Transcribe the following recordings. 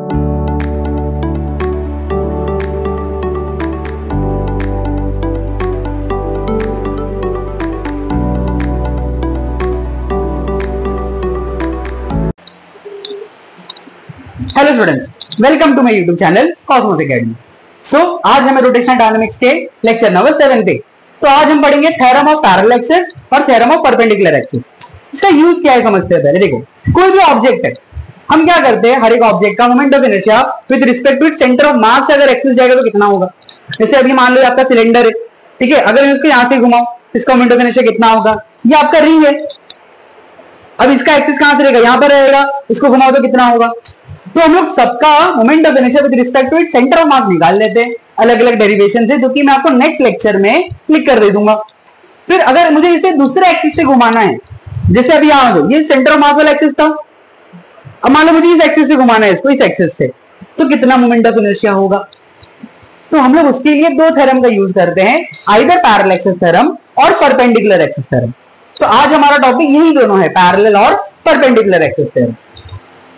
Hello students, welcome to my YouTube channel Cosmos Academy. So आज हमें rotational dynamics के lecture number 7 पे। तो आज हम पढ़ेंगे थ्योरम ऑफ पैरेलल एक्सिस और थ्योरम ऑफ परपेंडिकुलर एक्सिस। इसका यूज क्या है समझते हैं पहले। देखो, कोई भी ऑब्जेक्ट है, हम क्या करते हैं, हर एक ऑब्जेक्ट का moment of inertia with respect to its centre of mass से अगर एक्सिस जाएगा तो कितना होगा। जैसे अभी मान लो आपका सिलेंडर है, ठीक है, अगर इसको यहां से घुमाओ, इसका मोमेंट ऑफ इनर्शिया कितना होगा। ये आपका रिंग है, अब इसका एक्सिस कहां से रहेगा, यहां पर रहेगा, इसको घुमाओ तो कितना होगा। तो हम लोग सबका moment of inertia with respect to its centre of mass निकाल लेते हैं अलग अलग डेरिवेशन से, जो कि मैं आपको नेक्स्ट लेक्चर में क्लिक कर दे दूंगा। फिर अगर मुझे इसे दूसरे एक्सिस से घुमाना है, जैसे अभी यहां ये सेंटर ऑफ मास वाला एक्सिस था, अब मान लो मुझे इस एक्सिस से घुमाना है इसको, इस एक्सिस से, तो कितना मोमेंट ऑफ इनर्शिया होगा। तो हम लोग उसके लिए दो थ्योरम का यूज करते हैं, आइदर पैरेलल एक्सिस थ्योरम और परपेंडिकुलर एक्सिस थ्योरम। तो आज हमारा टॉपिक यही दोनों है, पैरेलल और परपेंडिकुलर एक्सिस थ्योरम।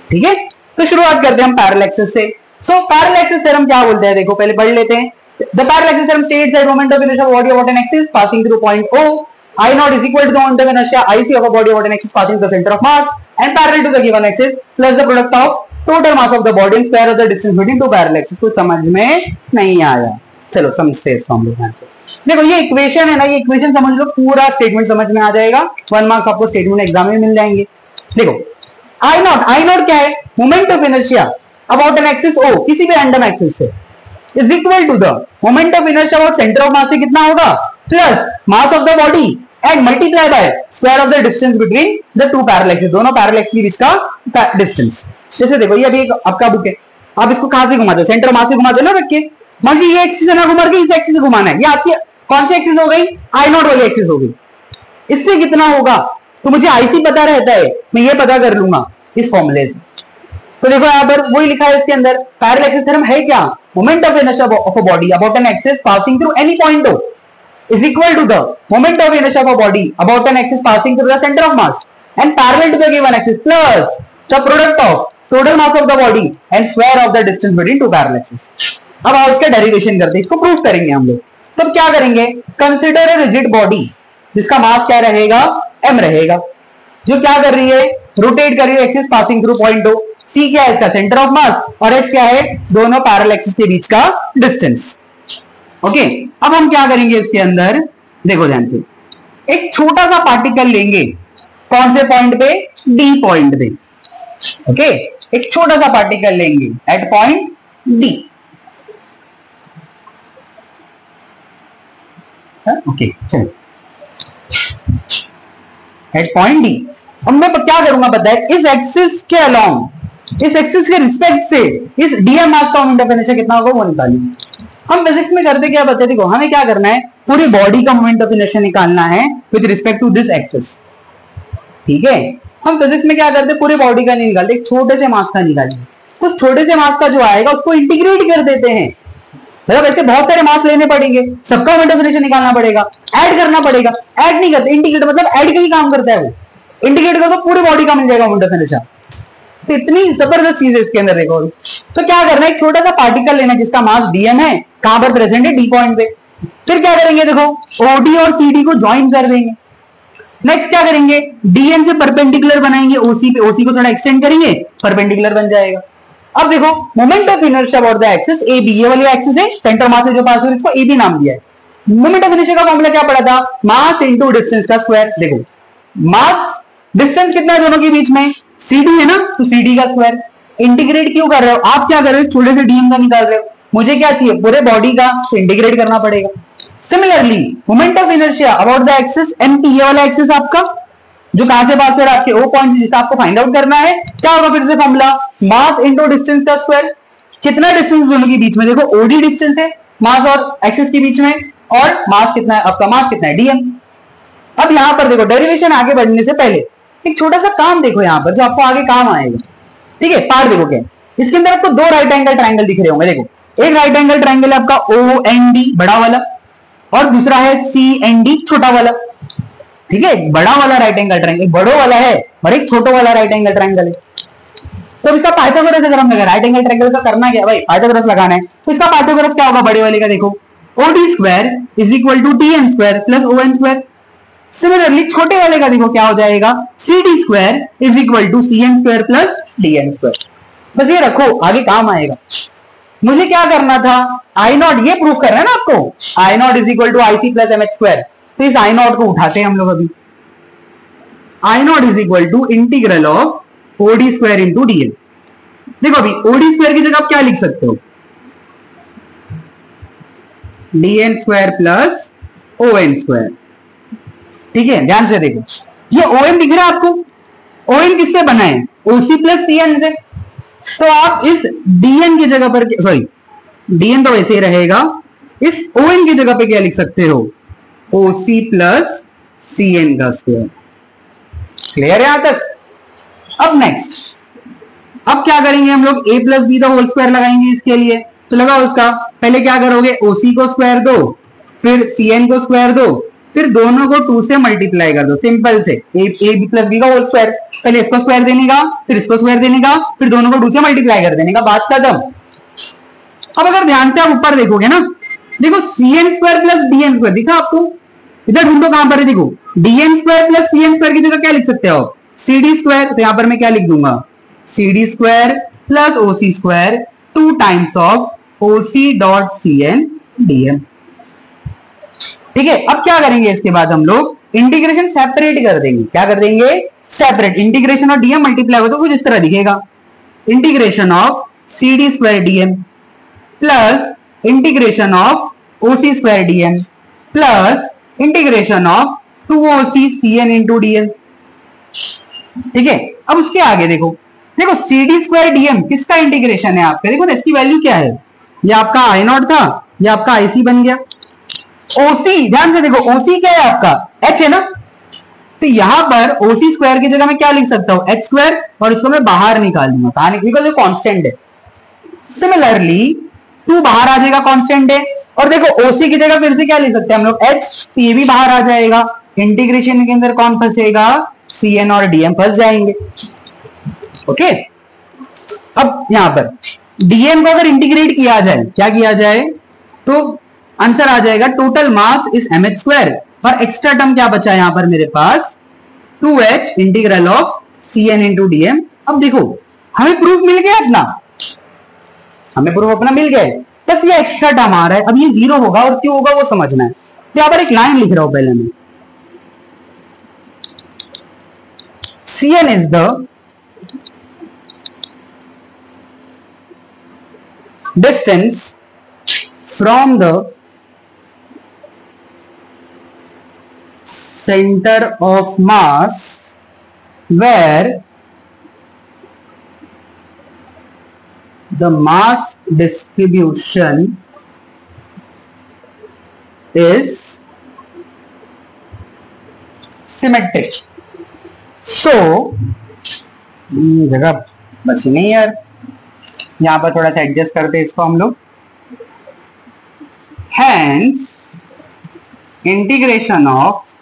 ठीक है, तो शुरुआत करते हैं हम पैरेलल एक्सिस से। सो पैरेलल एक्सिस थ्योरम क्या बोलते हैं, देखो पहले पढ़ लेते हैं। The parallel axis theorem states that moment of inertia of body of N axis passing through point O I naught is equal to the moment of inertia IC of a body of an axis passing through the center of mass and parallel to the given axis plus the product of total mass of the body and square of the distance between two parallel axes। कुछ समझ में नहीं आया, चलो समझते हैं इसको हम लोग ध्यान से। देखो ये इक्वेशन है ना, ये इक्वेशन समझ लो, पूरा स्टेटमेंट समझ में आ जाएगा, 1 मार्क्स आपको स्टेटमेंट एग्जाम में मिल जाएंगे। देखो I naught क्या है, moment of inertia about an axis O, किसी भी रैंडम एक्सिस से, is equal to the moment of inertia about centre of mass से कितना होगा, plus mass of the body and multiply by square of the distance between the two parallel axis, दोनों parallel axis के बीच का distance. जैसे देखो ये अभी एक आपका बुक है, आप इसको कहां से घुमाते हो, सेंटर ऑफ मास से घुमाते हो ना रख के। मान लीजिए ये एक्सिस से ना घुमा के इस एक्सिस से घुमाना है, ये आपकी कौन सी एक्सिस हो गई, I naught वाली एक्सिस हो गई। इससे कितना होगा, तो मुझे IC पता रहता है, मैं ये पता कर लूंगा इस फॉर्मूले से। तो देखो यहाँ पर वही लिखा है इसके अंदर, पैरेलल एक्सिस थ्योरम है क्या, moment of inertia of a body about an axis passing through any point O is equal to the moment of inertia of a body about an axis passing through the center of mass and parallel to the given axis plus the product of total mass of the body and square of the distance between two parallel axes। अब आओ इसका derivation करते हैं, इसको proof करेंगे हम लोग। तो क्या करेंगे, कंसिडर ए रिजिड बॉडी जिसका मास क्या रहेगा, m रहेगा, जो क्या कर रही है, रोटेट कर रही है axis passing through point O। C क्या है इसका सेंटर ऑफ मास और H क्या है, दोनों पैरेलल एक्सिस के बीच का डिस्टेंस। ओके, अब हम क्या करेंगे इसके अंदर, देखो ध्यान से, एक छोटा सा पार्टिकल लेंगे, कौन से पॉइंट पे, D पॉइंट पे। ओके, एक छोटा सा पार्टिकल लेंगे एट पॉइंट D। ओके चलो, एट पॉइंट D। अब मैं क्या करूंगा पता है, इस एक्सिस के अलोंग, इस एक्सिस के रिस्पेक्ट से इस डीएम मास का मोमेंट ऑफ इनर्शिया कितना होगा वो निकालेंगे। हम फिजिक्स में करते क्या बताते, देखो हमें क्या करना है, पूरी बॉडी का मोमेंट ऑफ इनर्शिया निकालना है with respect to this axis. ठीक है, हम फिजिक्स में क्या करते, पूरी बॉडी का नहीं निकालते, एक छोटे से मास का निकालेंगे। उस छोटे से मास का जो आएगा उसको इंटीग्रेट कर देते हैं, मतलब ऐसे बहुत सारे मास लेने पड़ेंगे, सबका मोमेंट ऑफ इनर्शिया निकालना पड़ेगा, ऐड करना पड़ेगा। ऐड नहीं करते, इंटीग्रेट मतलब ऐड का ही काम करता है वो, इंटीग्रेट कर तो पूरी बॉडी का मिल जाएगा मोमेंट ऑफ इनर्शिया। तो इतनी जबरदस्त चीज है इसके अंदर। देखो तो क्या करना है, एक छोटा सा पार्टिकल लेना जिसका मास dm है, कहां पर प्रेजेंट है, D पॉइंट पे। फिर क्या करेंगे, देखो OD और CD को ज्वाइन कर देंगे। नेक्स्ट क्या करेंगे, DM से परपेंडिकुलर बनाएंगे OC पे, OC को थोड़ा एक्सटेंड करेंगे, परपेंडिकुलर बन जाएगा। अब देखो moment of inertia about the axis AB, ये वाली एक्सिस है, सेंटर मास से जो पास हो रही है इसको AB नाम दिया है। मोमेंट ऑफ इनर्शिया का फॉर्मूला क्या पड़ा था, मास इनटू डिस्टेंस का स्क्वायर। देखो मास डिस्टेंस कितना है दोनों के बीच में, CD है ना, तो CD का स्क्वायर। इंटीग्रेट क्यों कर रहे हो, आप क्या कर रहे हो, छोटे से DM का निकाल रहे हो, मुझे क्या चाहिए, पूरे बॉडी का, तो इंटीग्रेट करना पड़ेगा। Similarly moment of inertia about the axis MP, ये वाला एक्सिस आपका जो कहां से पास हो रहा है, आपके O पॉइंट से, जिसे आपको फाइंड आउट करना है, क्या होगा फिर से फॉर्मूला, मास इनटू डिस्टेंस का स्क्वायर। कितना डिस्टेंस दोनों के बीच में, देखो OD डिस्टेंस है मास और एक्सिस के बीच में, और मास कितना है आपका, मास कितना है DM। अब यहां पर देखो डेरिवेशन आगे बढ़ने से पहले एक छोटा सा काम देखो यहां पर, जो आपको आगे काम आएगा। ठीक है, पार्ट देखो क्या, इसके अंदर आपको दो राइट एंगल ट्रायंगल दिख रहे होंगे। देखो एक राइट एंगल ट्रायंगल है आपका OND बड़ा वाला, और दूसरा है CND छोटा वाला। ठीक है, बड़ा वाला राइट एंगल ट्रायंगल बड़ो वाला है और एक छोटा वाला राइट एंगल ट्रायंगल है। तो इसका पाइथागोरस अगर हम लगा राइट एंगल ट्रायंगल का करना क्या भाई, पाइथागोरस लगाना है, तो इसका पाइथागोरस क्या होगा बड़े वाले का, देखो OD square is equal to TN square plus ON square. Similarly छोटे वाले का देखो क्या हो जाएगा, CD square is equal to CN square plus DN square. बस ये रखो, आगे काम आएगा। मुझे क्या करना था, आई नॉट, ये प्रूफ करना है ना आपको, I naught is equal to IC plus MH square. तो इस आई नॉट को उठाते हैं हम लोग अभी, I naught is equal to integral of OD square into DN। देखो अभी OD स्क्वायर की जगह आप क्या लिख सकते हो, DN square plus ON square. ठीक है, ध्यान से देखो, ये ON दिख रहा है आपको, ON किससे बना है, OC प्लस CN से। तो आप इस DN की जगह पर, सॉरी DN तो वैसे ही रहेगा, इस ON की जगह पे क्या लिख सकते हो, OC प्लस CN का स्क्वायर। क्लियर है यहां तक। अब नेक्स्ट, अब क्या करेंगे हम लोग, A plus B the whole square लगाएंगे इसके लिए। तो लगाओ उसका, पहले क्या करोगे, OC को स्क्वायर दो, फिर CN को स्क्वायर दो, फिर दोनों को 2 से मल्टीप्लाई कर दो, सिंपल से A प्लस बी का होल स्क्वायर, पहले इसको स्क्वायर देने का, फिर इसको स्क्वायर देने का, फिर दोनों को 2 से मल्टीप्लाई कर देने का, बात खत्म। अब अगर ध्यान से आप ऊपर देखोगे ना, देखो CN square plus DN square दिखा आपको, इधर ढूंढो कहां पर है, देखो DN square plus CN square की जगह क्या लिख सकते हो, CD स्क्वायर। तो यहां पर मैं क्या लिख दूंगा, CD square plus OC square 2 times of OC dot CN DM। ठीक है, अब क्या करेंगे, इसके बाद हम लोग इंटीग्रेशन सेपरेट कर देंगे। क्या कर देंगे, सेपरेट। इंटीग्रेशन और DM मल्टीप्लाई हो तो कुछ इस तरह दिखेगा, integration of CD square DM plus integration of OC square DM plus integration of 2OC CN into DM। ठीक है, अब उसके आगे देखो, देखो CD स्क्वायर DM किसका इंटीग्रेशन है आपका, देखो ना इसकी वैल्यू क्या है, ये आपका I नॉट था, ये आपका IC बन गया। OC, ध्यान से देखो, OC क्या है आपका, H है ना, तो यहां पर OC स्क्वायर की जगह मैं क्या लिख सकता हूं, H स्क्वायर, और इसको मैं बाहर निकालूंगा, कहां निकलेगा, कांस्टेंट है। सिमिलरली 2 बाहर आ जाएगा, कांस्टेंट है, और देखो OC की जगह फिर से क्या लिख सकते हैं हम लोग, H, तो ये भी बाहर आ जाएगा। इंटीग्रेशन के अंदर कौन फंसेगा, CN और DM फंस जाएंगे। ओके, अब यहां पर DM को अगर इंटीग्रेट किया जाए, क्या किया जाए, तो आंसर आ जाएगा total mass is MH square, और एक्स्ट्रा टर्म क्या बचा है यहां पर मेरे पास, 2H integral of CN into DM। अब देखो हमें प्रूफ मिल गया अपना, हमें प्रूफ अपना मिल गया, बस ये एक्स्ट्रा टर्म आ रहा है, अब ये 0 होगा और क्यों होगा वो समझना है। तो यहां पर एक लाइन लिख रहा हूं पहले मैं, CN is the distance from the center of mass where the mass distribution is symmetric. So जगह बची नहीं यार, यहां पर थोड़ा सा एडजस्ट करते हैं इसको हम लोग। Hence integration of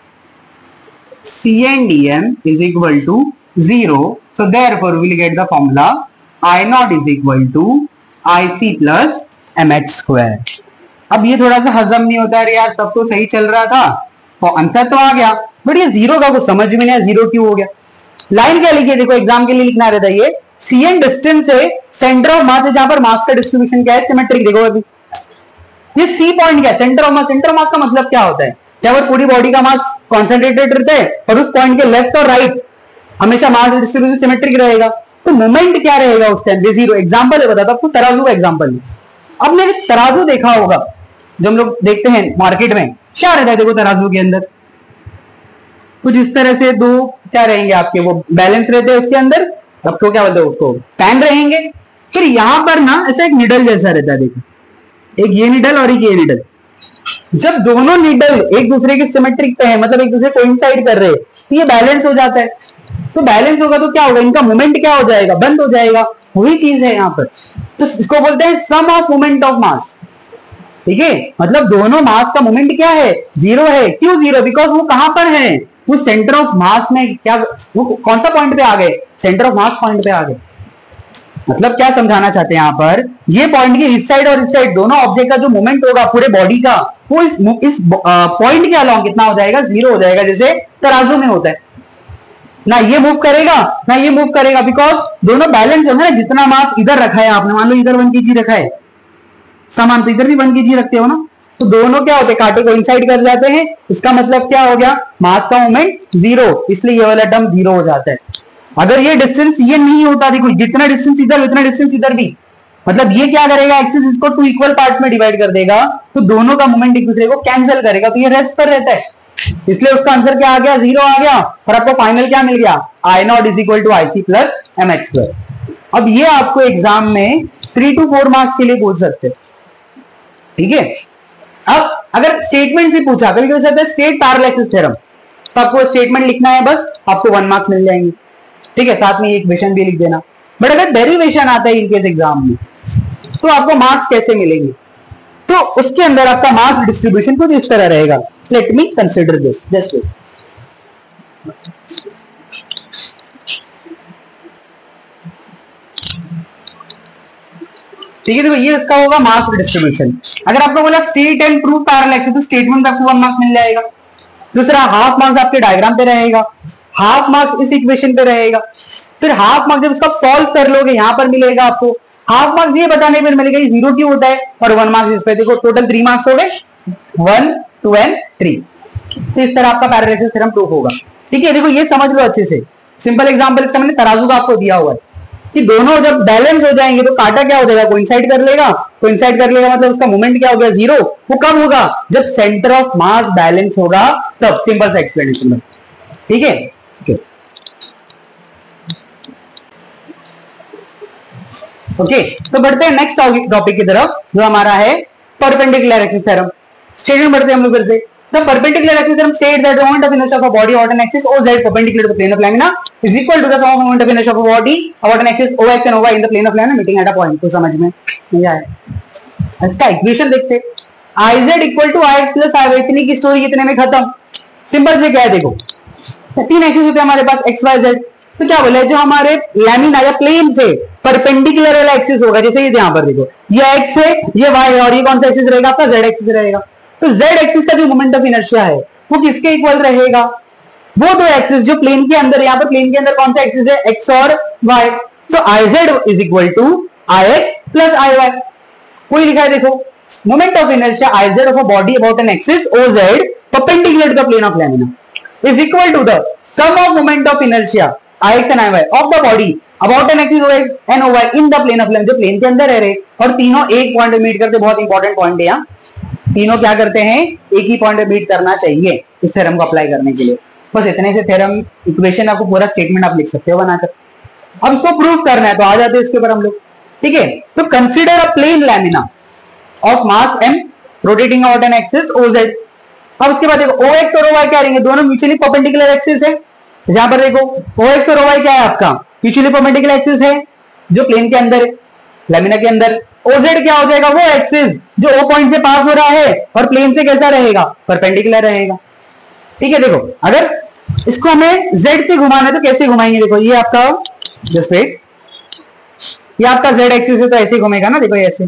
CN DM is equal to 0. So therefore we will get the formula I naught is equal to IC plus MH square. अब ये थोड़ा सा हजम नहीं होता है यार, सब तो सही चल रहा था, तो आंसर तो आ गया, बट ये 0 का कुछ समझ में नहीं आया, 0 क्यों हो गया। लाइन क्या लिखी है, देखो एग्जाम के लिए लिखना रहता है, ये CN डिस्टेंस है सेंटर ऑफ मास है, जहां पर मास का डिस्ट्रीब्यूशन क्या है, सिमेट्रिक। देखो अभी ये C पॉइंट क्या है, centre of mass. Centre of मास का मतलब क्या होता है, जहां पर पूरी बॉडी का मास कॉन्सेंट्रेटेड रहता है और उस पॉइंट के लेफ्ट और राइट हमेशा मास डिस्ट्रीब्यूशन सिमेट्रिक रहेगा, तो मोमेंट क्या रहेगा उस टाइम पे, 0। एग्जांपल है, बताता आपको, तराजू का एग्जांपल है। अब मैंने तराजू देखा होगा, जो हम लोग देखते हैं मार्केट में, क्या रहता है देखो तराजू के अंदर, कुछ इस तरह से दो क्या रहेंगे आपके, वो बैलेंस रहते हैं उसके अंदर, आपको क्या बोलते हैं उसको, पैन रहेंगे। फिर यहां पर ना ऐसा एक निडल जैसा रहता है, देखो एक ये निडल और एक ये निडल। जब दोनों निडल एक दूसरे के सिमेट्रिक पे है, मतलब एक दूसरे कोइंसाइड कर रहे हैं, तो ये बैलेंस हो जाता है। तो बैलेंस होगा तो क्या होगा, इनका मोमेंट क्या हो जाएगा, बंद हो जाएगा। वही चीज है यहाँ पर, तो इसको बोलते हैं सम ऑफ मोमेंट ऑफ मास। ठीक है, मतलब दोनों मास का मोमेंट क्या है, 0 है। क्यों 0, बिकॉज वो कहां पर है, वो सेंटर ऑफ मास में, क्या वो कौन सा पॉइंट पे आ गए, सेंटर ऑफ मास पॉइंट पे आ गए। मतलब क्या समझाना चाहते हैं यहाँ पर, ये पॉइंट के इस साइड और इस साइड दोनों ऑब्जेक्ट का जो मोमेंट होगा पूरे बॉडी का, वो इस पॉइंट के अलावा कितना हो जाएगा, 0 हो जाएगा, जैसे तराजू में होता है ना, ये मूव करेगा ना ये मूव करेगा, बिकॉज दोनों बैलेंस है ना। जितना मास इधर रखा है आपने, मान लो इधर 1 kg रखा है सामान, तो इधर भी 1 kg रखते हो ना, तो दोनों क्या होते हैं, कांटे कोइंसाइड कर जाते हैं। इसका मतलब क्या हो गया, मास का मोमेंट 0, इसलिए ये वाला टर्म 0 हो जाता है। अगर ये डिस्टेंस ये नहीं होता, देखो जितना डिस्टेंस इधर उतना डिस्टेंस इधर भी, मतलब ये क्या करेगा, एक्सिस इसको 2 इक्वल पार्ट्स में डिवाइड कर देगा, तो दोनों का मोमेंट एक दूसरे को कैंसिल करेगा, तो ये रेस्ट पर रहता है। इसलिए उसका आंसर क्या आ गया, 0 आ गया, और आपको फाइनल क्या मिल गया, I0 is equal to IC plus mx²। अब ये आपको एग्जाम में 3 to 4 मार्क्स के लिए पूछ सकते हैं, ठीक है। अब अगर स्टेटमेंट से पूछा, कभी कभी सकता है स्टेट पैरेलल एक्सिस थ्योरम, तो आपको स्टेटमेंट लिखना है, बस आपको 1 मार्क्स मिल जाएंगे, ठीक है। साथ में एक इक्वेशन भी लिख देना। बट अगर डेरिवेशन आता है इनकेस एग्जाम में, तो आपको मार्क्स कैसे मिलेंगे, तो उसके अंदर आपका मार्क्स डिस्ट्रीब्यूशन कुछ इस तरह रहेगा। Let me consider this just. ठीक है, देखो ये इसका होगा मार्क्स डिस्ट्रीब्यूशन। अगर आपको बोला state and prove parallel axis, तो स्टेटमेंट आपको 1 मार्क्स मिल जाएगा। दूसरा हाफ मार्क्स आपके डायग्राम पे रहेगा, हाफ मार्क्स इस इक्वेशन पे रहेगा। फिर हाफ मार्क्स जब इसका सॉल्व कर लोगे यहां पर मिलेगा आपको। हाफ मार्क्स ये बताने पर मिलेगा 0 क्यों होता है, और 1 मार्क्स इस पे। देखो टोटल 3 मार्क्स हो गए, 1, 2 एंड 3। तो इस तरह आपका पैरेलल एक्सिस थ्योरम प्रूफ होगा, ठीक है। देखो ये समझ लो अच्छे से, सिंपल एग्जांपल इसका मैंने तराजू का आपको दिया हुआ है कि दोनों जब बैलेंस हो जाएंगे तो कांटा क्या हो जाएगा, कोइंसाइड कर लेगा। कोइंसाइड कर लेगा मतलब उसका मोमेंट क्या हो गया, 0। वो कब होगा, जब सेंटर ऑफ मास बैलेंस होगा तब। सिंपल सा एक्सप्लेनेशन में, ठीक है। ओके, तो बढ़ते हैं नेक्स्ट टॉपिक की तरफ, जो हमारा है परपेंडिकुलर एक्सिस थ्योरम। स्टेटमेंट बढ़ते हैं हम लोग फिर से। The perpendicular axis theorem states that the moment of inertia of a body about an axis OZ perpendicular to the plane of lamina is equal to the sum of moment of inertia of a body about an axis OX and OY in the plane of lamina meeting at a point। तो समझ में नहीं आया, इसका equation देखते, IZ equal to IX plus IY। इतनी की story कितने में खत्म, सिंपल से क्या है, देखो 3 एक्सिस होते हैं हमारे पास XYZ। तो क्या बोला है, जो हमारे लैमिना या प्लेन से परपेंडिकुलर वाला एक्सिस होगा, जैसे ये यहाँ पर देखो ये X है, ये Y है, और ये कौन सा एक्सिस रहेगा, आपका Z एक्सिस रहेगा। तो Z एक्सिस का जो मोमेंट ऑफ इनर्शिया है वो किसके इक्वल रहेगा, वो दो एक्सिस जो प्लेन के अंदर, यहाँ पर प्लेन के अंदर कौन सा एक्सिस है, X और Y। So IZ is equal to IX plus IY। कोई लिखा है देखो, moment of inertia IZ of a body about an axis OZ perpendicular to the plane of lamina is equal to the sum of moment of inertia IX and IY of the body about an axis OX and OY in the plane of lamina. जो plane के अंदर है रे, और तीनों एक point पे meet करते, बहुत इंपॉर्टेंट पॉइंट है यहाँ, तीनों क्या करते हैं, एक ही पॉइंट पे बीट करना चाहिए इस थ्योरम को अप्लाई करने के लिए। बस इतने से थ्योरम इक्वेशन आपको पूरा स्टेटमेंट आप लिख सकते हो बनाकर। अब इसको प्रूफ करना है तो आ जाते हैं इसके ऊपर हम लोग, ठीक है। तो consider a plane lamina of mass m rotating about an axis OZ। अब उसके बाद देखो OX और OY क्या रहेंगे, दोनों म्यूचुअली परपेंडिकुलर एक्सिस है। यहां पर देखो OX और OY क्या है, आपका म्यूचुअली परपेंडिकुलर एक्सिस है जो प्लेन के अंदर, लैमिना के अंदर। OZ क्या हो जाएगा, वो एक्सिस जो O पॉइंट से पास हो रहा है और प्लेन से कैसा रहेगा, परपेंडिकुलर रहेगा, ठीक है। देखो अगर इसको हमें Z से घुमाना है तो कैसे घुमाएंगे, देखो ये आपका जस्ट वेट, ये आपका Z एक्सिस है तो ऐसे घूमेगा ना, देखो ऐसे।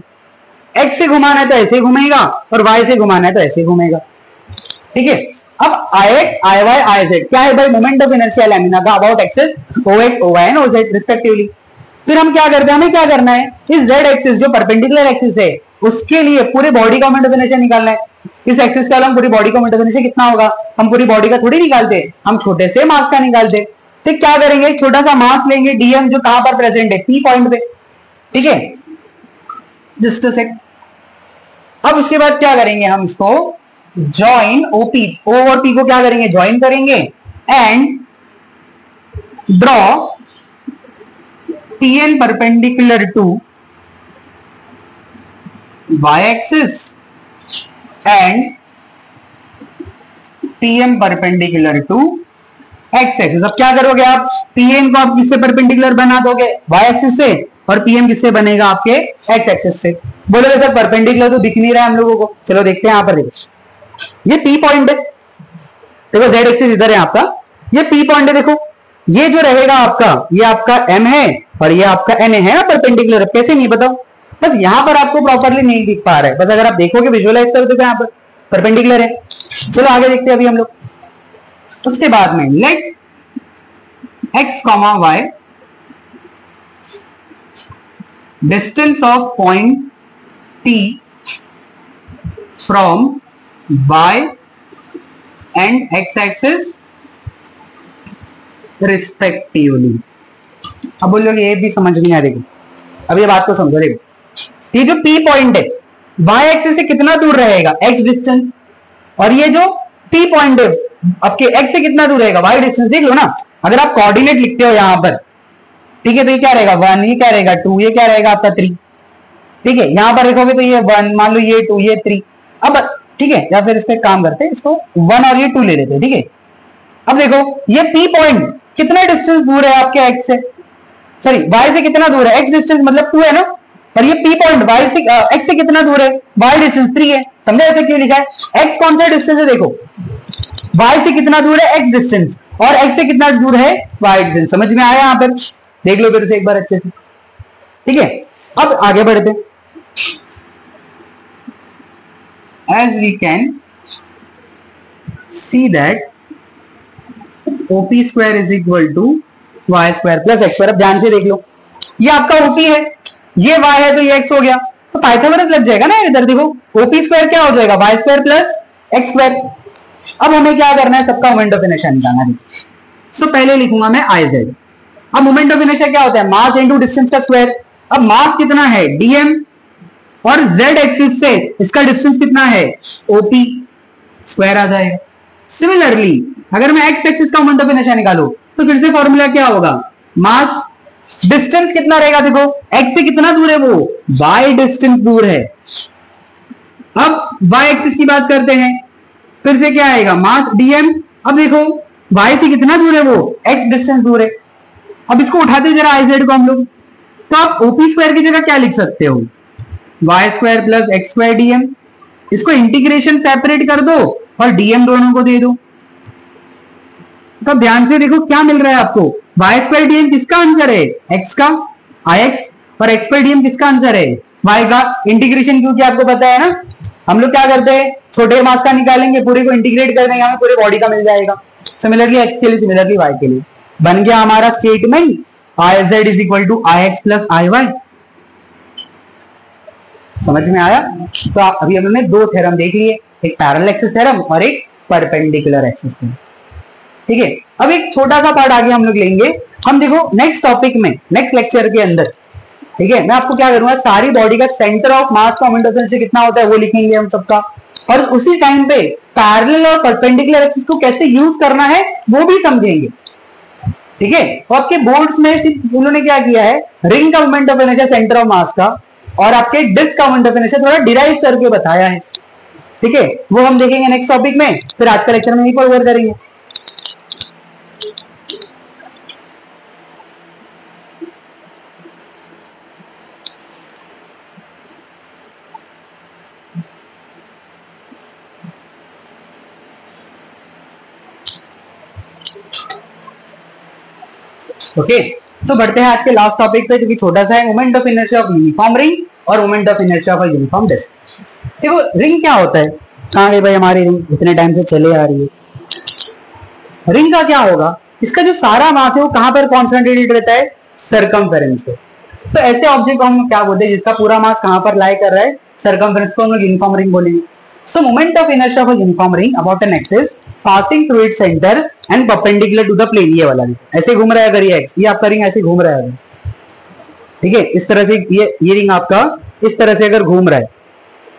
X से घुमाना है तो ऐसे घूमेगा, और Y से घुमाना है तो ऐसे घूमेगा, ठीक है। अब IX, IY, IZ क्या है भाई, मोमेंट ऑफ इनर्शिया लैमिना का about axis OX, OY and OZ respectively. फिर हम क्या करते हैं, हमें क्या करना है, इस Z एक्सिस जो परपेंडिकुलर एक्सिस है उसके लिए पूरे बॉडी का मोमेंट ऑफ इनर्शिया निकालना है। इस एक्सिस के अलावा पूरी बॉडी का मोमेंट ऑफ इनर्शिया कितना होगा, हम पूरी बॉडी का थोड़ी निकालते, हम छोटे से मास का निकालते। तो क्या करेंगे, छोटा सा मास लेंगे DM जो कहां पर प्रेजेंट है, P पॉइंट पे, ठीक है। जस्ट अ सेक। अब उसके बाद क्या करेंगे, हम इसको ज्वाइन OP, O और P को क्या करेंगे, ज्वाइन करेंगे and draw PN perpendicular to y axis and PM perpendicular to x axis। अब क्या करोगे आप, PN को आप किससे परपेंडिकुलर बना दोगे, y एक्सिस से, और PM किससे बनेगा, आपके x एक्सिस से। बोलोगे सर परपेंडिकुलर तो दिख नहीं रहा है हम लोगों को, चलो देखते हैं। यहां पर देखो ये P पॉइंट है, देखो Z एक्सिस इधर है आपका, ये P पॉइंट है। देखो ये जो रहेगा आपका, ये आपका M है और ये आपका Na है ना परपेंडिकुलर, कैसे नहीं बताओ, बस यहां पर आपको प्रॉपरली नहीं दिख पा रहा है, बस अगर आप देखोगे विजुअलाइज कर दोगे यहाँ पर परपेंडिकुलर है। चलो आगे देखते हैं अभी हम लोग। उसके बाद में let x, y distance of point T from y and x axis respectively. अब बोल लोग ये भी समझ नहीं आया, देखो अब ये बात को समझो। देखो ये जो P पॉइंट है y एक्सिस से कितना दूर रहेगा, x डिस्टेंस, और ये जो P पॉइंट है आपके x से कितना दूर रहेगा, y डिस्टेंस। देख लो ना, अगर आप कोऑर्डिनेट लिखते हो यहां पर, ठीक है, तो ये क्या रहेगा 1, ये क्या रहेगा 2, ये क्या रहेगा आपका 3, ठीक है। यहां पर देखोगे तो ये 1, मान लो ये 2, ये 3। अब ठीक है, या फिर इस पे काम करते हैं, इसको 1 और ये 2 ले लेते हैं, ठीक है। अब देखो ये P पॉइंट कितना डिस्टेंस दूर है आपके x से, सॉरी y से कितना दूर है, x डिस्टेंस मतलब 2 है ना, और ये P पॉइंट y से x से कितना दूर है, y डिस्टेंस 3 है। समझे ऐसे क्यों लिखा है, x कौन सा डिस्टेंस है, देखो y से कितना दूर है x डिस्टेंस, और x से कितना दूर है y डिस्टेंस। समझ में आया, यहां पर देख लो फिर से एक बार अच्छे से, ठीक है। अब आगे बढ़ते हैं। As we can see that OP square is equal to y square plus x square। अब ध्यान से देख लो, ये आपका OP है, ये y है, तो ये x हो गया, तो पाइथागोरस लग जाएगा ना इधर। देखो OP स्क्वायर क्या हो जाएगा, y square plus x square. अब हमें क्या करना है, सबका मोमेंट ऑफ इनर्शिया निकालना है। सो पहले लिखूंगा मैं IZ। अब मोमेंट ऑफ इनर्शिया क्या होता है, मास इनटू डिस्टेंस का स्क्वायर। अब मास कितना है dm, और z एक्सिस से इसका डिस्टेंस कितना है OP, स्क्वायर आ जाएगा। सिमिलरली अगर मैं x एक्सिस का मोमेंट ऑफ इनर्शिया निकालूं तो फिर से फॉर्मूला क्या होगा, मास डिस्टेंस कितना रहेगा, देखो x से कितना दूर है, वो y डिस्टेंस दूर है। अब y एक्सिस की बात करते हैं, फिर से क्या आएगा, मास dm। अब देखो y से कितना दूर है, वो x डिस्टेंस दूर है। अब इसको उठाते जरा IZ को हम लोग, तो आप OP स्क्वायर की जगह क्या लिख सकते हो, y square plus x square dm। इसको इंटीग्रेशन सेपरेट कर दो और dm दोनों को दे दो। तो ध्यान से देखो क्या मिल रहा है आपको, y स्क्वायर dm किसका आंसर है, x का ix, और x स्क्वायर dm किसका आंसर है, y का। इंटीग्रेशन क्योंकि आपको पता है ना, हम लोग क्या करते हैं, छोटे मास का निकालेंगे, पूरे को इंटीग्रेट कर देंगे, हमें पूरे बॉडी का मिल जाएगा। सिमिलरली x के लिए, सिमिलरली y के लिए बन गया हमारा statement IZ is equal to IX plus IY। समझ में आया। तो अभी हमने दो थ्योरम देख लिए, एक पैरेलल एक्सिस थ्योरम और एक परपेंडिकुलर एक्सिस थ्योरम, ठीक है। अब एक छोटा सा पार्ट आगे हम लोग लेंगे, हम देखो नेक्स्ट टॉपिक में, नेक्स्ट लेक्चर के अंदर, ठीक है, मैं आपको क्या करूंगा, सारी बॉडी का सेंटर ऑफ मास का मोमेंट ऑफ इनर्शिया कितना होता है वो लिखेंगे हम सबका, और उसी टाइम पे पैरेलल और परपेंडिकुलर एक्सिस को कैसे यूज करना है वो भी समझेंगे, ठीक है। तो आपके बोर्ड्स में सिर्फ उन्होंने क्या किया है, रिंग का moment of inertia centre of मास का और आपके डिस्क का मोमेंट ऑफ इनर्शिया थोड़ा डिराइव करके बताया है, ठीक है। वो हम देखेंगे नेक्स्ट टॉपिक में, फिर आज का लेक्चर में ही कवर करेंगे। ओके, तो बढ़ते हैं आज के लास्ट टॉपिक पे, जो कि छोटा सा है, moment of inertia of uniform ring और moment of inertia of uniform disc. देखो रिंग क्या होता है, कहाँ गई भाई हमारी रिंग, इतने टाइम से चले आ रही है। रिंग का क्या होगा, इसका जो सारा मास है वो कहां पर कॉन्सेंट्रेटेड रहता है, सरकमफेरेंस पे। तो ऐसे ऑब्जेक्ट को हम क्या बोलते हैं जिसका पूरा मास कहां पर लाई कर रहा है, सरकमफेरेंस को हम लोग यूनिफॉर्म रिंग बोलेंगे। So moment of inertia of uniform ring about an axis passing through its centre and perpendicular to the plane, ये वाला ऐसे घूम रहा है अगर ये एक्स, ये आपका रिंग ऐसे घूम रहा है, ठीक है, इस तरह से ये रिंग आपका इस तरह से अगर घूम रहा है,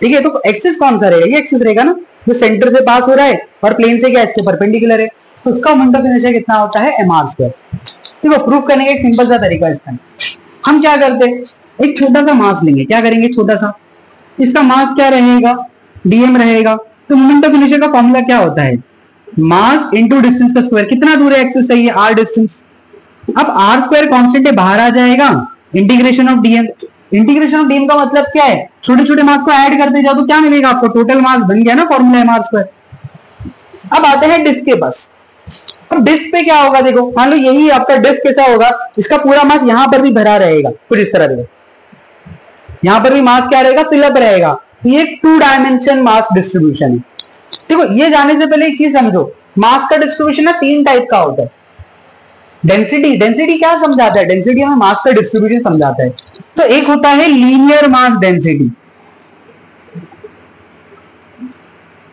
ठीक है, तो एक्सिस कौन सा रहेगा, ये एक्सिस रहेगा ना, जो सेंटर से पास हो रहा है और प्लेन से क्या इसके परपेंडिकुलर है, तो उसका मोमेंट ऑफ इनर्शिया कितना होता है, mr²। देखो प्रूफ करने का एक सिंपल सा तरीका इसका, हम क्या करते हैं, एक छोटा सा मास लेंगे, क्या करेंगे, छोटा सा, इसका मास क्या रहेगा, dm रहेगा। तो मोमेंट ऑफ इनर्शिया का फॉर्मूला क्या होता है, मास इनटू डिस्टेंस का स्क्वायर। कितना दूर है एक्सिस से, ये r डिस्टेंस। अब r स्क्वायर कांस्टेंट है, बाहर आ जाएगा, integration of dm। Integration of dm का मतलब क्या है, छोटे छोटे मास को ऐड करते जाओ तो क्या मिलेगा आपको, टोटल मास बन गया ना, फॉर्मूला mr²। अब आते हैं डिस्क के पास। अब डिस्क पे क्या होगा, देखो मान लो यही आपका डिस्क कैसा होगा, इसका पूरा मास यहां पर भी भरा रहेगा कुछ इस तरह, देखो यहां पर भी मास क्या रहेगा, फिलअप रहेगा। ये 2 डायमेंशन मास डिस्ट्रीब्यूशन है। देखो ये जाने से पहले एक चीज समझो, मास का डिस्ट्रीब्यूशन ना 3 टाइप का होता है। डेंसिटी क्या समझाता है, डेंसिटी हमें मास का डिस्ट्रीब्यूशन समझाता है। तो एक होता है लीनियर मास डेंसिटी,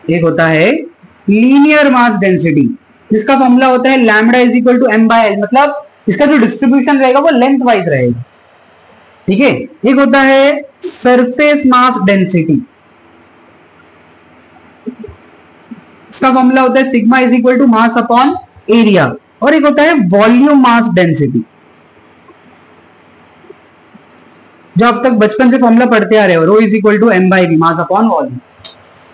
एक होता है लीनियर मास डेंसिटी, जिसका फॉर्मूला होता है lambda is equal to M by L, मतलब इसका जो डिस्ट्रीब्यूशन रहेगा वो लेंथ वाइज रहेगा, ठीक है। एक होता है सरफेस मास डेंसिटी, इसका फॉर्मूला होता है sigma is equal to mass upon area. और एक होता है वॉल्यूम मास डेंसिटी, जो अब तक बचपन से फॉर्मूला पढ़ते आ रहे हो, rho is equal to M by V, mass upon volume.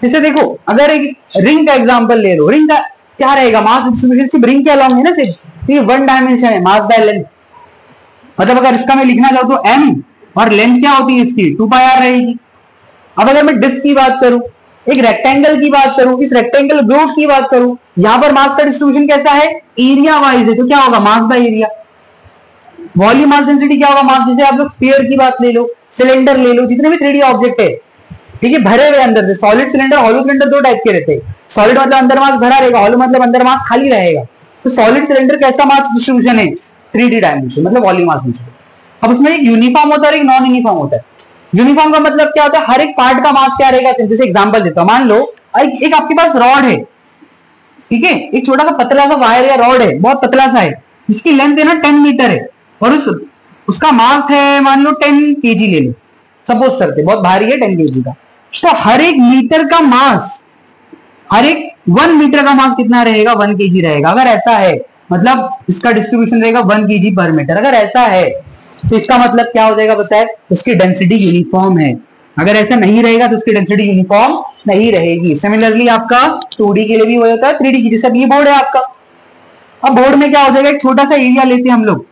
जैसे देखो अगर एक रिंग का एग्जांपल ले लो, रिंग का क्या रहेगा, मास डिस्ट्रीब्यूशन सिर्फ रिंग के अलाउंग है ना, सिर्फ ये 1 डायमेंशन है, मास बाय लेंथ। मतलब अगर इसका मैं लिखना चाहूँ तो m, और लेंथ क्या होती है इसकी 2 पाई आर रहेगी। अब अगर मैं डिस्क की बात करूं, एक रेक्टेंगल की बात करूं, इस रेक्टेंगल ग्लोब की बात करूं, यहां पर मास का डिस्ट्रीब्यूशन कैसा है, एरिया वाइज है, तो क्या होगा, मास by area. Volume mass density क्या होगा, मास, जैसे आप लोग स्फीयर की बात ले लो, सिलेंडर ले लो, जितने भी 3D ऑब्जेक्ट है, ठीक है, भरे हुए अंदर से, solid cylinder, hollow cylinder 2 type के रहते हैं। सॉलिड मतलब अंदर मास भरा रहेगा, हॉलो मतलब अंदर मास खाली रहेगा। तो सॉलिड सिलेंडर कैसा मास डिस्ट्रीब्यूशन है, 3D डायमेंशन, मतलब वॉल्यूम मास डेंसिटी। अब उसमें एक यूनिफॉर्म होता है और एक नॉन यूनिफॉर्म होता है। यूनिफॉर्म का मतलब क्या होता है, हर एक पार्ट का मास क्या रहेगा, जैसे एग्जांपल देता हूं, मान लो एक आपके पास रॉड है, ठीक है, एक छोटा सा पतला सा वायर या रॉड है, बहुत पतला सा है, जिसकी लेंथ है ना 10 मीटर है, और उसका मास है मान लो 10 केजी ले लो, सपोज करते, बहुत भारी है 10 केजी का। तो हर एक मीटर का मास, हर एक 1 मीटर का मास कितना रहेगा, 1 केजी रहेगा। अगर ऐसा है मतलब इसका डिस्ट्रीब्यूशन रहेगा 1 केजी पर मीटर। अगर ऐसा है तो इसका मतलब क्या हो जाएगा पता है, उसकी डेंसिटी यूनिफॉर्म है। अगर ऐसा नहीं रहेगा तो उसकी डेंसिटी यूनिफॉर्म नहीं रहेगी। सिमिलरली आपका 2D के लिए भी हो जाता है, 3D की, जैसे ये बोर्ड है आपका। अब बोर्ड में क्या हो जाएगा, एक छोटा सा एरिया लेते हैं हम लोग,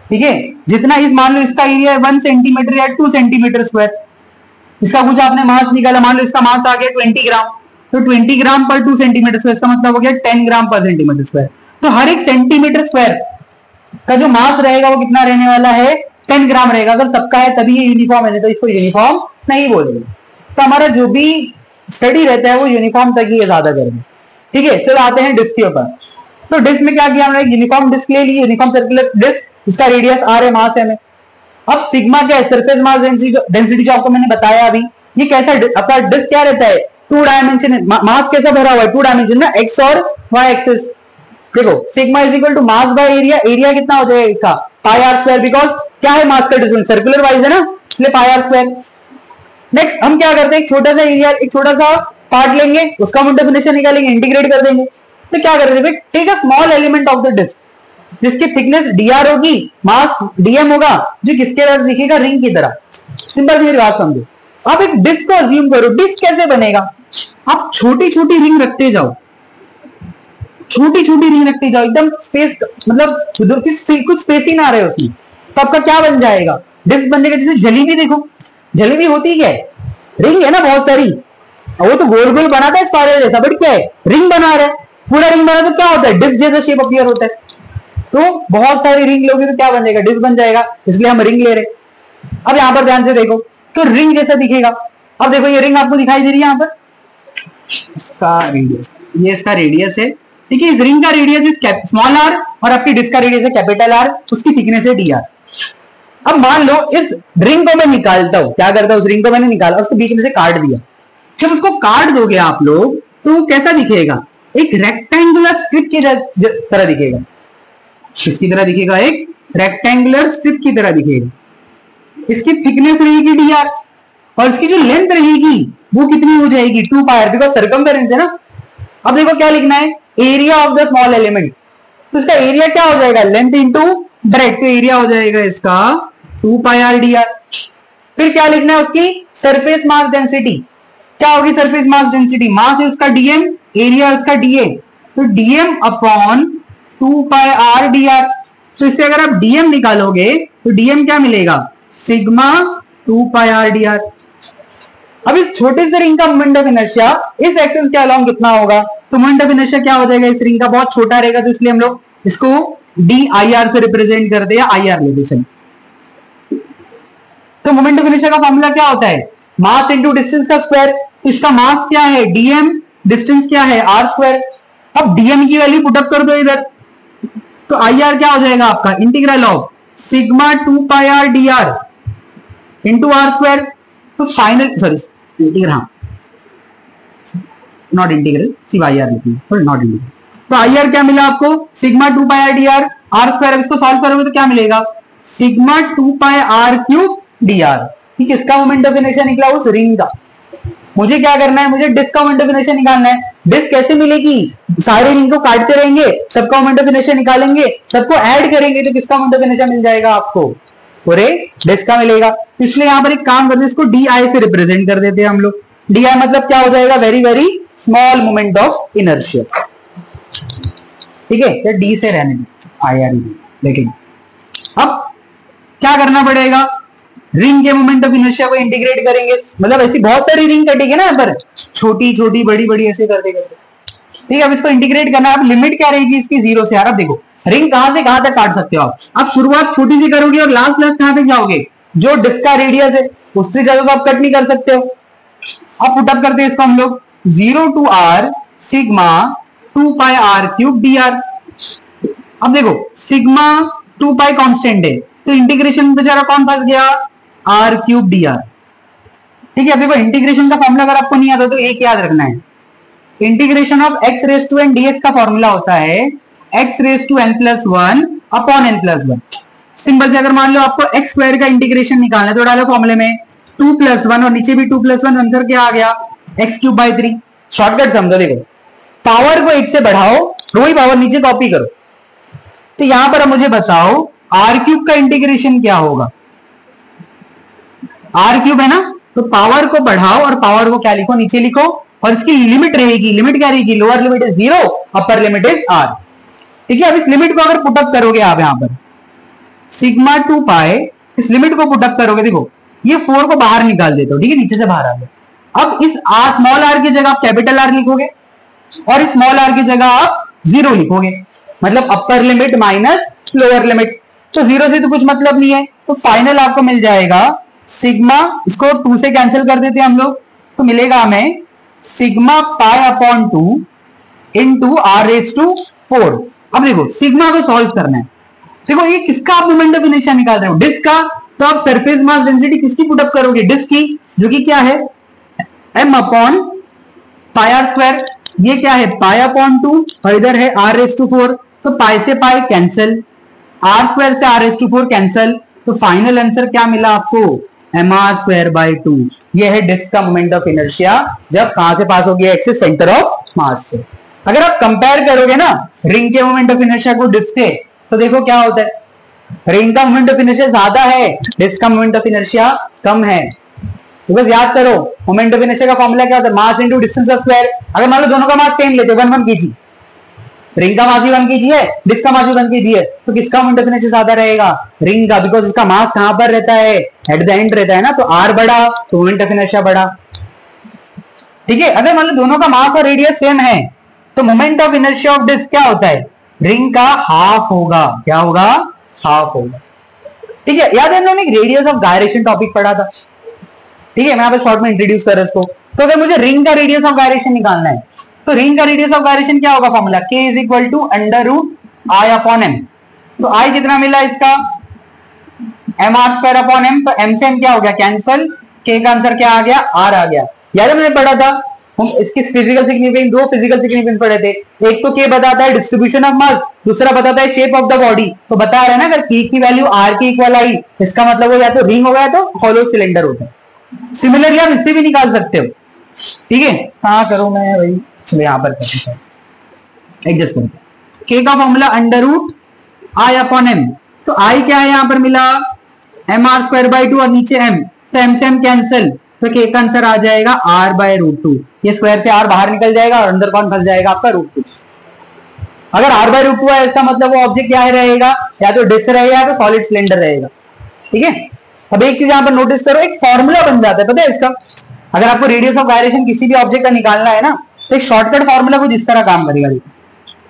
ठीक है, जितना इस मान लो इसका एरिया है 1 सेंटीमीटर या 2 सेंटीमीटर स्क्वायर। इसका कुछ आपने मास निकाला, मान लो इसका मास आ गया 20 ग्राम, तो 20 ग्राम पर 2 सेंटीमीटर स्क्वायर, इसका मतलब हो गया 10 ग्राम पर सेंटीमीटर स्क्वायर। तो हर एक सेंटीमीटर स्क्वायर का जो मास रहेगा वो कितना रहने वाला है, 10 ग्राम रहेगा। अगर सबका है तभी ये यूनिफॉर्म है, तो इसको यूनिफॉर्म नहीं बोलेंगे। तो हमारा जो भी स्टडी रहता है वो यूनिफॉर्म तक ही है ज्यादा करके, ठीक है। चलो आते हैं डिस्क के ऊपर। तो डिस्क में क्या किया हमने, यूनिफॉर्म डिस्क ले ली, यूनिफॉर्म सर्कुलर डिस्क, इसका रेडियस आर है, मास है। अब सिग्मा क्या है, सरफेस मास डेंसिटी, जो आपको मैंने बताया अभी। ये कैसा आपका डिस्क क्या रहता है, 2 डायमेंशन, मास कैसा भरा हुआ है, 2 डायमेंशन ना, एक्स और वाई एक्सिस। देखो sigma is equal to mass by area, area कितना हो जाएगा इसका, पाई आर स्क्वायर, बिकॉज क्या है, मास का डिस्टेंस सर्कुलर वाइज है ना, इसलिए पाई आर स्क्वायर। नेक्स्ट हम क्या करते हैं, एक छोटा सा एरिया, एक छोटा सा पार्ट लेंगे, उसका हम डेफिनेशन निकालेंगे, इंटीग्रेट कर देंगे। तो क्या करेंगे, take a small element of the disc, जिसकी थिकनेस dr होगी, मास dm होगा, जो किसके तरह दिखेगा, रिंग की तरह। सिंपल सी मेरी बात समझो। आप एक डिस्क को अज्यूम करो, डिस्क कैसे बनेगा, आप छोटी छोटी रिंग रखते जाओ, छोटी छोटी रिंग रखते जाओ, एकदम स्पेस, मतलब कुछ स्पेस ही ना रहे उसमें, तो आपका क्या बन जाएगा, डिस्क बन जाएगा। जैसे जलेबी, देखो जलेबी होती क्या है, रिंग है ना बहुत सारी, वो तो गोल गोल बनाता है स्पाइरल जैसा, बट क्या है, रिंग बना रहा है, पूरा रिंग बना तो क्या होता है, डिस्क जैसा शेप अपीयर होता है। तो बहुत सारी रिंग लोगे तो क्या बन जाएगा, डिस्क बन जाएगा, इसलिए हम रिंग ले रहे। अब यहां पर ध्यान से देखो, तो रिंग जैसा दिखेगा। अब देखो ये रिंग आपको दिखाई दे रही है, यहां पर इसका रेडियस, ये इसका रेडियस है, ठीक है। इस रिंग का रेडियस इज स्मॉल आर, और आपकी डिस्क का रेडियस है कैपिटल आर, उसकी थिकनेस है डी आर। अब मान लो इस रिंग को मैं निकालता हूं, क्या करता हूं, उस रिंग को मैंने निकाला, उसको बीच में से काट दिया। जब उसको काट दोगे आप लोग तो कैसा दिखेगा, एक रेक्टेंगुलर स्ट्रिप की तरह दिखेगा। किसकी तरह दिखेगा, एक रेक्टेंगुलर स्ट्रिप की तरह दिखेगा। इसकी थिकनेस रहेगी डी आर, और इसकी जो लेंथ रहेगी वो कितनी हो जाएगी, 2 पाई आर, बिकॉज सर्कमफेरेंस है ना। अब देखो क्या लिखना है, area of the small element, तो इसका एरिया क्या हो जाएगा, लेंथ इंटू ब्रेथ, तो एरिया हो जाएगा इसका 2 पाई आर डी आर। फिर क्या लिखना है, उसकी सरफेस मास डेंसिटी, क्या होगी सरफेस मास डेंसिटी, मास है उसका डीएम, एरिया उसका डीए, तो DM upon 2 pi r d are. तो इससे अगर आप डीएम निकालोगे तो डीएम क्या मिलेगा, sigma 2 pi r d r. अब इस छोटे से रिंग का मोमेंट ऑफ इनर्शिया इस एक्सिस के अलोंग कितना होगा, तो मोमेंट ऑफ इनर्शिया क्या हो जाएगा, इस रिंग का बहुत छोटा रहेगा, तो इसलिए हम लोग इसको डी आई आर से रिप्रेजेंट करते हैं, आई आर लेते चलिए। तो मोमेंट ऑफ इनर्शिया का फॉर्मूला क्या होता है, मास इंटू डिस्टेंस का स्क्वायर। तो इसका मास क्या है डीएम, डिस्टेंस क्या है आर स्क्वायर। अब डीएम की वैल्यू पुटअप कर दो इधर, तो आई आर क्या हो जाएगा आपका integral of sigma 2 pi r d r into r square. तो फाइनल सॉरी इंटीग्रल, हाँ नॉट इंटीग्रल, सिर्फ आई आर लिखिए, सॉरी नॉट इंटीग्रल। तो आई आर क्या मिला आपको sigma 2 pi r d r, r square. अब इसको सॉल्व करोगे तो क्या मिलेगा sigma 2 pi r cube d r. ठीक है, इसका मोमेंट ऑफ इनर्शिया निकला उस रिंग का। मुझे क्या करना है, मुझे डिस्क का मोमेंट ऑफ इनर्शिया निकालना है। डिस्क कैसे मिलेगी, सारे रिंग को काटते रहेंगे, सबका मोमेंट ऑफ इनर्शिया निकालेंगे, सबको ऐड करेंगे, तो किसका मोमेंट ऑफ इनर्शिया मिल जाएगा आपको, पूरे डिस्क का मिलेगा। इसलिए यहां पर एक काम करते हैं, इसको डी आई से रिप्रेजेंट कर देते हैं हम लोग। डी आई मतलब क्या हो जाएगा, very very small moment of inertia. ठीक है, तो डी से रहने आई आर। लेकिन अब क्या करना पड़ेगा, रिंग के मोमेंट ऑफ इनर्शिया को इंटीग्रेट करेंगे। मतलब ऐसी बहुत सारी रिंग कटेगी ना, यहाँ पर छोटी छोटी बड़ी बड़ी ऐसे करते करते। ठीक है, अब इसको इंटीग्रेट करना है। अब लिमिट क्या रहेगी इसकी, 0 से। यार अब देखो रिंग कहां से कहां तक काट सकते हो आप। अब शुरुआत छोटी सी करोगे और लास्ट कहां तक जाओगे, जो डिस्क का रेडियस है उससे ज्यादा तो आप कट नहीं कर सकते हो। अब पुटअप करते हैं इसको हम लोग, 0 to r sigma 2 pi r cube d r. अब देखो सिग्मा 2 पाई कांस्टेंट है, तो इंटीग्रेशन बेचारा कौन फंस गया, आर क्यूब डी आर। ठीक है, अब देखो इंटीग्रेशन का फॉर्मूला अगर आपको नहीं आता तो एक याद रखना है, integration of x raise to n dx का फॉर्मूला होता है x raise to n plus one upon n plus one. Simple से अगर मान लो आपको एक्स स्क्वायर का इंटीग्रेशन निकालना है तो डालो फॉर्मूले में 2 प्लस 1 और नीचे भी 2 प्लस 1, आंसर क्या आ गया एक्स क्यूब बाई 3। शॉर्टकट समझो, देखो पावर को एक से बढ़ाओ, वही पावर नीचे कॉपी करो। तो यहां पर मुझे बताओ आर क्यूब का इंटीग्रेशन क्या होगा, आर क्यूब है ना, तो पावर को बढ़ाओ और पावर को क्या लिखो नीचे लिखो, और इसकी लिमिट रहेगी, लिमिट क्या रहेगी, lower limit is 0, upper limit is r. ठीक है, अब इस लिमिट को अगर पुटअप करोगे आप यहां पर सिग्मा 2 पाई, इस लिमिट को पुटअप करोगे, देखो ये 4 को बाहर निकाल देते हो। ठीक है, नीचे से बाहर आ गया। अब इस आर स्मॉल आर की जगह आप कैपिटल आर लिखोगे और इस स्मॉल आर की जगह आप 0 लिखोगे, मतलब upper limit minus lower limit. तो 0 से तो कुछ मतलब नहीं है, तो फाइनल आपको मिल जाएगा सिग्मा, इसको 2 से कैंसिल कर देते हैं हम लोग, तो मिलेगा हमें sigma pi upon 2 into r raise to 4। अब देखो सिग्मा को सॉल्व करना है। देखो ये किसका आप मोमेंट ऑफ इनर्शिया निकाल रहे हो, डिस्क का। तो आप सरफेस मास डेंसिटी किसकी पुटअप करोगे, डिस्क की, जो कि क्या है m upon pi r square. ये क्या है पाई अपॉन 2 और इधर है आर रेस टू 4, तो पाई से पाई कैंसिल, आर स्क्वायर से आर रेस टू 4 कैंसिल। तो फाइनल आंसर क्या मिला आपको, एम आर स्क्वायर बाई 2। ये है डिस्क का मोमेंट ऑफ इनर्शिया जब कहां से पास हो गया, एक्सिस सेंटर ऑफ मास से। अगर आप कंपेयर करोगे ना रिंग के मोमेंट ऑफ इनर्शिया को डिस्क के, तो देखो क्या होता है, रिंग का मोमेंट ऑफ इनर्शिया ज्यादा है, डिस्क का मोमेंट ऑफ इनर्शिया कम है। तो बस याद करो मोमेंट ऑफ इनर्शिया का फॉर्मूला क्या होता है, मास इनटू डिस्टेंस का स्क्वायर। अगर मान लो दोनों का मास सेम लेते 1 1 kg, रिंग का मास भी 1 kg है, डिस्क का मास भी 1 kg है, तो किसका मोमेंट ऑफ इनर्शिया ज्यादा रहेगा, रिंग का, बिकॉज इसका मास कहां पर रहता है, एट द एंड रहता है ना, तो आर बढ़ा तो मोमेंट ऑफ इनर्शिया बढ़ा। ठीक है, अगर मान लो दोनों का मास और रेडियस सेम है तो moment of inertia of disc क्या होता है, रिंग का हाफ होगा। क्या होगा, हाफ होगा। ठीक है, याद है हम लोगों ने रेडियस ऑफ गायरेशन टॉपिक पढ़ा था। ठीक है, मैं यहाँ पे शॉर्ट में इंट्रोड्यूस कर रहा इसको। तो अगर मुझे रिंग का रेडियस ऑफ गायरेशन निकालना है, तो रिंग का रेडियस ऑफ गायरेशन क्या होगा, formula k is equal to under root I upon M. तो आई कितना मिला इसका, M R square upon M, तो एम से एम क्या हो गया कैंसल, k का आंसर क्या आ गया, आर आ गया। याद है मैंने पढ़ा था, हम इसकी फिजिकल सिग्निफिकेंस, दो फिजिकल सिग्निफिकेंस पढ़े थे। एक तो k बताता है डिस्ट्रीब्यूशन ऑफ मास, दूसरा बताता है शेप ऑफ द बॉडी। तो बता रहे हैं ना अगर k की वैल्यू r के इक्वल आई, इसका मतलब हो या तो रिंग हो गया तो हॉलो सिलेंडर होता है। सिमिलरली आप इससे भी निकाल सकते हो। ठीक है, कहां करूं मैं वही, चलो यहां पर एडजस्ट करो। k का formula under root I upon M, तो i क्या है यहां पर मिला एम आर स्क्वायर बाई 2 और नीचे m, तो m से m कैंसिल, तो k का आंसर आ जाएगा r बाय रूट 2। ये स्क्वायर से r बाहर निकल जाएगा और अंदर कौन फंस जाएगा आपका रूट 2। अगर r बाय रूट 2 है इसका मतलब वो ऑब्जेक्ट क्या है रहेगा, या तो डिस्क रहेगा या तो सॉलिड सिलेंडर रहेगा। ठीक है, अब एक चीज यहां पर नोटिस करो, एक फॉर्मूला बन जाता है पता है इसका, अगर आपको रेडियस ऑफ गायरेशन किसी भी ऑब्जेक्ट का निकालना है ना, तो एक शॉर्टकट फॉर्मूला कुछ इस तरह काम करेगा।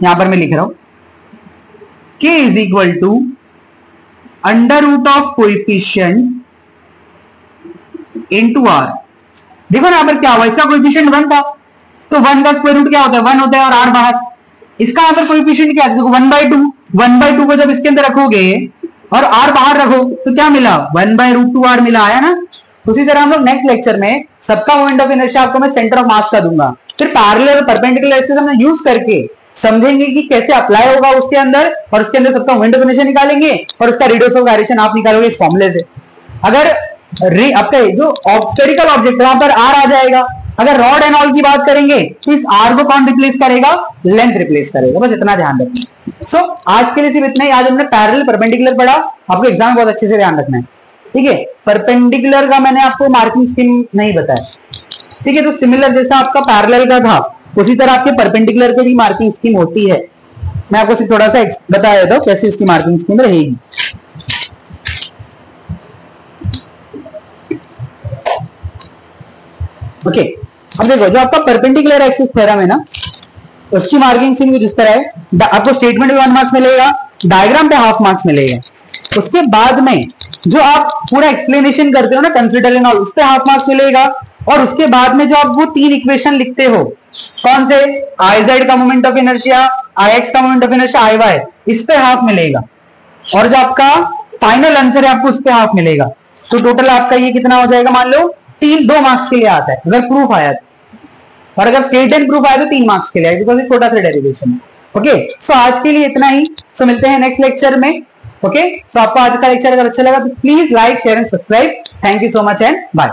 यहां पर मैं लिख रहा हूं k is equal to under root of coefficient into r। देखो ना यहां पर क्या हुआ, इसका कोएफिशिएंट 1 था, तो 1 का स्क्वायर रूट क्या होता है, 1 होता है, और r बाहर। इसका यहां पर कोएफिशिएंट क्या है, देखो 1/2, 1/2 को जब इसके अंदर रखोगे और r बाहर रखो तो क्या मिला, 1/√2r मिला, आया ना। उसी तरह हम लोग नेक्स्ट लेक्चर में सबका मोमेंट ऑफ इनर्शिया आपको मैं सेंटर ऑफ मास का दूंगा, फिर पैरेलल और परपेंडिकुलर एक्सिस हम यूज करके समझेंगे कि कैसे अप्लाई होगा उसके अंदर, और उसके अंदर सबका मोमेंट ऑफ इनर्शिया निकालेंगे और उसका रेडियस ऑफ गायरेशन आप निकालोगे इस फॉर्मूले से। अगर आपका जो स्फेरिकल ऑब्जेक्ट वहां पर r आ जाएगा। अगर रॉड एंड ऑल की बात करेंगे तो इस r को कौन रिप्लेस करेगा, लेंथ रिप्लेस करेगा, बस इतना ध्यान रखना। सो आज के लिए सिर्फ इतना ही। आज हमने पैरेलल परपेंडिकुलर पढ़ा, आपको एग्जाम बहुत अच्छे से ध्यान रखना है, ठीक है। परपेंडिकुलर का मैंने आपको मार्किंग स्कीम नहीं बताया, ठीक है। तो सिमिलर जैसा आपका पैरेलल का था उसी तरह आपके परपेंडिकुलर की भी मार्किंग स्कीम होती है। मैं आपको सिर्फ थोड़ा सा बता देता हूं कैसे उसकी मार्किंग स्कीम रहेगी। ओके, अब देखो जो आपका परपेंडिकुलर एक्सिस थ्योरम है ना, उसकी मार्किंग स्कीम कुछ इस तरह है। आपको स्टेटमेंट में 1 मार्क्स मिलेगा, डायग्राम पे हाफ मार्क्स मिलेगा। उसके बाद में जो आप पूरा एक्सप्लेनेशन करते हो ना, कंसीडर एंड ऑल, उस पे हाफ मार्क्स मिलेगा। और उसके बाद में जो आप वो 3 इक्वेशन लिखते हो, कौन से, आई जेड का moment of inertia, I X का moment of inertia, I Y, इस पे हाफ मिलेगा। और जो आपका फाइनल आंसर है आपको उस पे हाफ मिलेगा। तो टोटल आपका ये कितना हो जाएगा, मान लो 2 मार्क्स के लिए आता है अगर प्रूफ आया तो, और अगर स्टेटमेंट प्रूफ आया तो 3 मार्क्स के लिए आएगा, बिकॉज ये छोटा सा डेरिवेशन है। ओके, सो आज के लिए इतना ही। सो मिलते हैं नेक्स्ट लेक्चर में। ओके, सो आपको आज का लेक्चर अगर अच्छा लगा तो please like, share and subscribe. Thank you so much and bye.